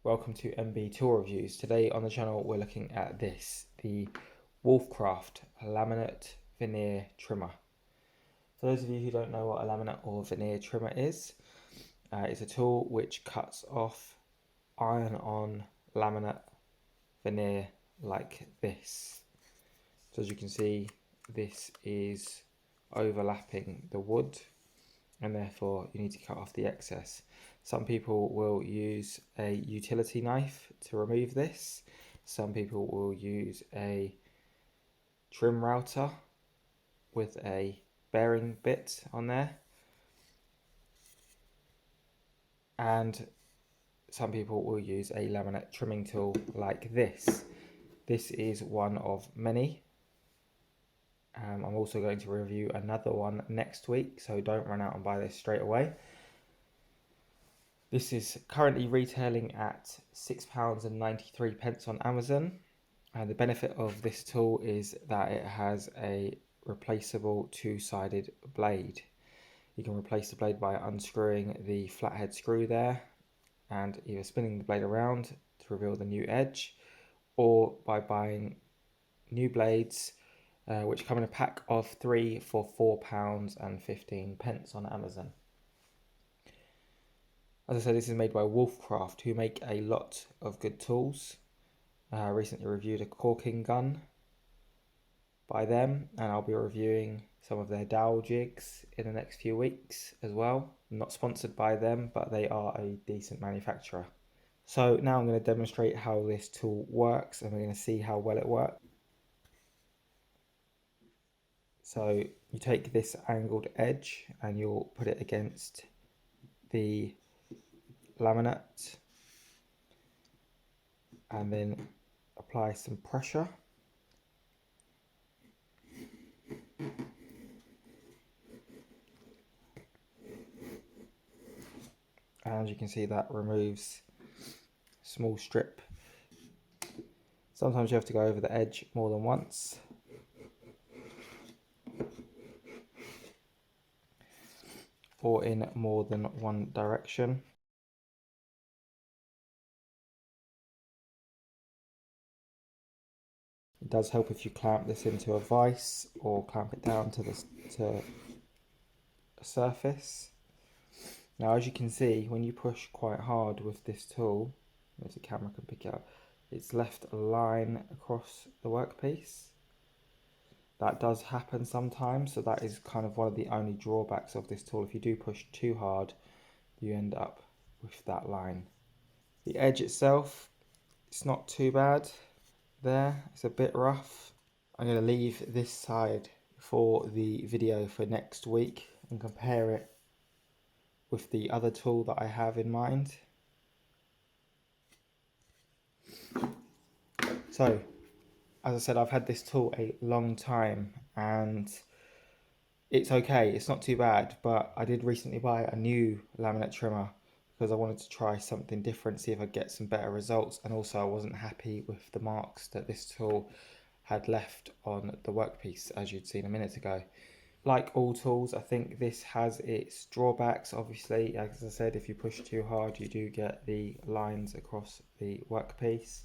welcome to MB Tool Reviews. Today on the channel we're looking at the Wolfcraft laminate veneer trimmer. For those of you who don't know what a laminate or veneer trimmer is, it's a tool which cuts off iron-on laminate veneer like this. So as you can see, this is overlapping the wood and therefore you need to cut off the excess. Some people will use a utility knife to remove this. Some people will use a trim router with a bearing bit on there. And some people will use a laminate trimming tool like this. This is one of many. I'm also going to review another one next week, so don't run out and buy this straight away. This is currently retailing at £6.93 on Amazon. And the benefit of this tool is that it has a replaceable two-sided blade. You can replace the blade by unscrewing the flathead screw there and either spinning the blade around to reveal the new edge, or by buying new blades which come in a pack of 3 for £4.15 on Amazon. As I said, this is made by Wolfcraft, who make a lot of good tools. Recently reviewed a caulking gun by them, and I'll be reviewing some of their dowel jigs in the next few weeks as well. I'm not sponsored by them, but they are a decent manufacturer. So now I'm going to demonstrate how this tool works, and we're going to see how well it works. So you take this angled edge and you'll put it against the laminate and then apply some pressure. And you can see that removes a small strip. Sometimes you have to go over the edge more than once. Or in more than one direction. It does help if you clamp this into a vise or clamp it down to a surface. Now, as you can see, when you push quite hard with this tool, if the camera can pick it up, it's left a line across the workpiece. That does happen sometimes, so that is kind of one of the only drawbacks of this tool. If you do push too hard, you end up with that line. The edge itself, it's not too bad there. It's a bit rough. I'm going to leave this side for the video for next week and compare it with the other tool that I have in mind. So, as I said, I've had this tool a long time and it's okay, it's not too bad, but I did recently buy a new laminate trimmer because I wanted to try something different, see if I get some better results, and also I wasn't happy with the marks that this tool had left on the workpiece, as you'd seen a minute ago. Like all tools, I think this has its drawbacks. Obviously, as I said, if you push too hard, you do get the lines across the workpiece.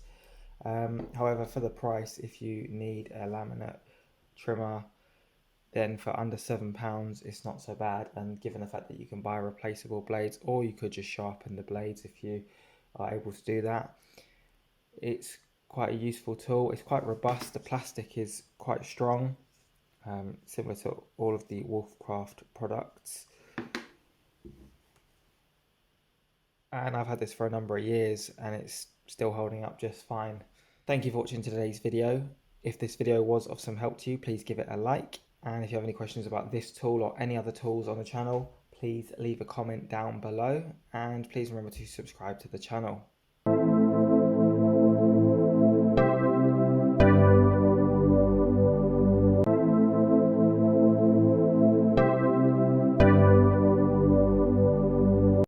However, for the price, if you need a laminate trimmer, then for under £7 it's not so bad, and given the fact that you can buy replaceable blades, or you could just sharpen the blades if you are able to do that, it's quite a useful tool. It's quite robust, the plastic is quite strong, similar to all of the Wolfcraft products, and I've had this for a number of years and it's still holding up just fine. Thank you for watching today's video. If this video was of some help to you, please give it a like. And if you have any questions about this tool or any other tools on the channel, please leave a comment down below. And please remember to subscribe to the channel.